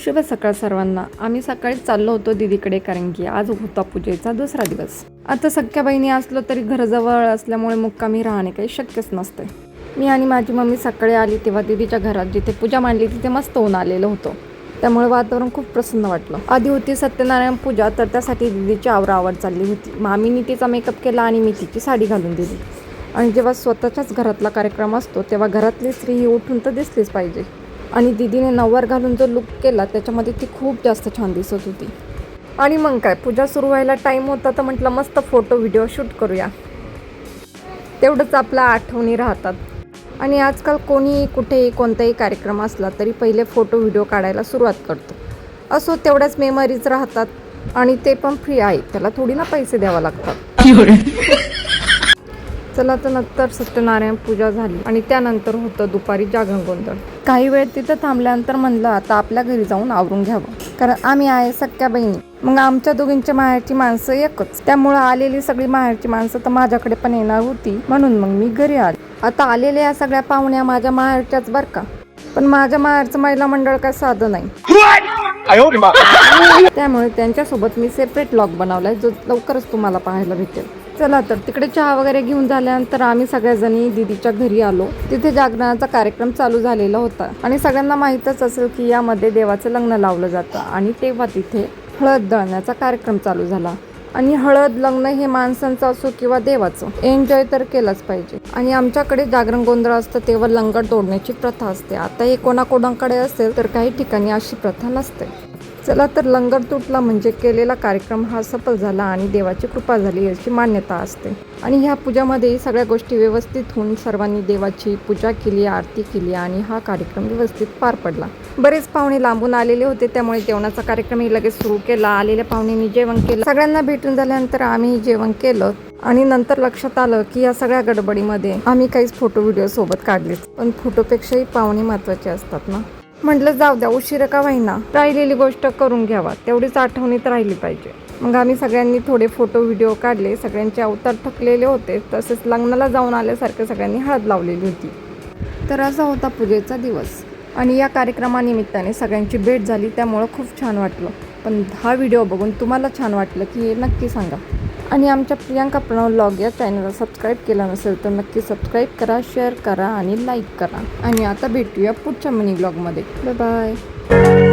शुभ सकाळ सर्वांना। आम्ही सकाळी चाललो होतो दीदीकडे, कारण की आज होता पूजेचा दुसरा दिवस। आता सख्या बहिणी असलो तरी घराजवळ असल्यामुळे मुक्कामी राहणे काही शक्यच नसते। मी आणि माझी मम्मी सकाळी आली तेव्हा दीदीच्या घरात जिथे पूजा मांडली तिथे मस्त ऊन आलेलं होतं, त्यामुळे वातावरण खूप प्रसन्न वाटलं। आधी होती सत्यनारायण पूजा, तर त्यासाठी दीदीची आवराआवर चालली होती। मामीनी तिचा मेकअप केला आणि मी तिची साडी घालून दिली। आणि जेव्हा स्वतःच्याच घरातला कार्यक्रम असतो तेव्हा घरातली स्त्री ही उठून तर दिसलीच पाहिजे। आणि दीदीने नऊवार घालून जो लुक केला त्याच्यामध्ये ती खूप जास्त छान दिसत होती। आणि मग काय, पूजा सुरू व्हायला टाईम होता तर म्हटलं मस्त फोटो व्हिडिओ शूट करूया, तेवढंच आपल्या आठवणी राहतात। आणि आजकाल कोणी कुठेही कोणताही कार्यक्रम असला तरी पहिले फोटो व्हिडिओ काढायला सुरुवात करतो। असो, तेवढ्याच मेमरीज राहतात आणि ते पण फ्री आहे, त्याला थोडी ना पैसे द्यावा लागतात। चला, तर नंतर सत्यनारायण पूजा झाली आणि त्यानंतर होतं दुपारी जागरण गोंधळ। काही वेळ तिथं थांबल्यानंतर म्हणलं आता आपल्या घरी जाऊन आवरून घ्यावं, कारण आम्ही आहे सख्या बहिणी। मग आमच्या दोघींच्या माहेरची माणसं एकच, त्यामुळं आलेली सगळी माहेरची माणसं तर माझ्याकडे पण येणार होती, म्हणून मग मी घरी आले। आता आलेल्या या सगळ्या पाहुण्या माझ्या माहेरच्याच बरं का, पण माझ्या माहेरचं महिला मंडळ काय साधं नाही, त्यामुळे त्यांच्यासोबत मी सेपरेट व्लॉग बनवलाय, जो लवकरच तुम्हाला पाहायला भेटेल। चला, तर तिकडे चहा वगैरे घेऊन झाल्यानंतर आम्ही सगळ्याजणी दीदीच्या घरी आलो। तिथे जागरणाचा कार्यक्रम चालू झालेला होता आणि सगळ्यांना माहीतच असेल की यामध्ये देवाचं लग्न लावलं जातं। आणि तेव्हा तिथे हळद दळण्याचा कार्यक्रम चालू झाला। आणि हळद लग्न हे माणसांचं असो किंवा देवाचं, एन्जॉय तर केलंच पाहिजे। आणि आमच्याकडे जागरण गोंधळ असतं तेव्हा लंगर तोडण्याची प्रथा असते। आता हे कोणाकोणाकडे असेल तर काही ठिकाणी अशी प्रथा नसते। चला, तर लंगर तुटला म्हणजे केलेला कार्यक्रम हा सफल झाला आणि देवाची कृपा झाली अशी मान्यता असते। आणि ह्या पूजामध्ये सगळ्या गोष्टी व्यवस्थित होऊन सर्वांनी देवाची पूजा केली, आरती केली आणि हा कार्यक्रम व्यवस्थित पार पडला। बरेच पाहुणे लांबून आलेले होते, त्यामुळे जेवणाचा कार्यक्रमही लगेच सुरू केला। आलेल्या पाहुण्यांनी जेवण केलं, सगळ्यांना भेटून झाल्यानंतर आम्ही जेवण केलं। आणि नंतर लक्षात आलं की या सगळ्या गडबडीमध्ये आम्ही काहीच फोटो व्हिडिओ सोबत काढलेच, पण फोटोपेक्षाही पाहुणे महत्त्वाचे असतात ना। म्हटलं जाऊ द्या, उशीर का होईना, राहिलेली गोष्ट करून घ्यावा, तेवढीच आठवणीत राहिली पाहिजे। मग आम्ही सगळ्यांनी थोडे फोटो व्हिडिओ काढले। सगळ्यांचे अवतार थकलेले होते, तसेच लग्नाला जाऊन आल्यासारखं सगळ्यांनी हळद लावलेली होती। तर असा होता पूजेचा दिवस आणि या कार्यक्रमानिमित्ताने सगळ्यांची भेट झाली, त्यामुळं खूप छान वाटलं। पण हा व्हिडिओ बघून तुम्हाला छान वाटलं की हे नक्की सांगा। आणि आमच्या प्रियांका प्रणव व्लॉग या चॅनलला सबस्क्राईब केलं नसेल तर नक्की सबस्क्राईब करा, शेअर करा आणि लाईक करा। आणि आता भेटूया पुढच्या मिनी व्लॉगमध्ये। Bye bye.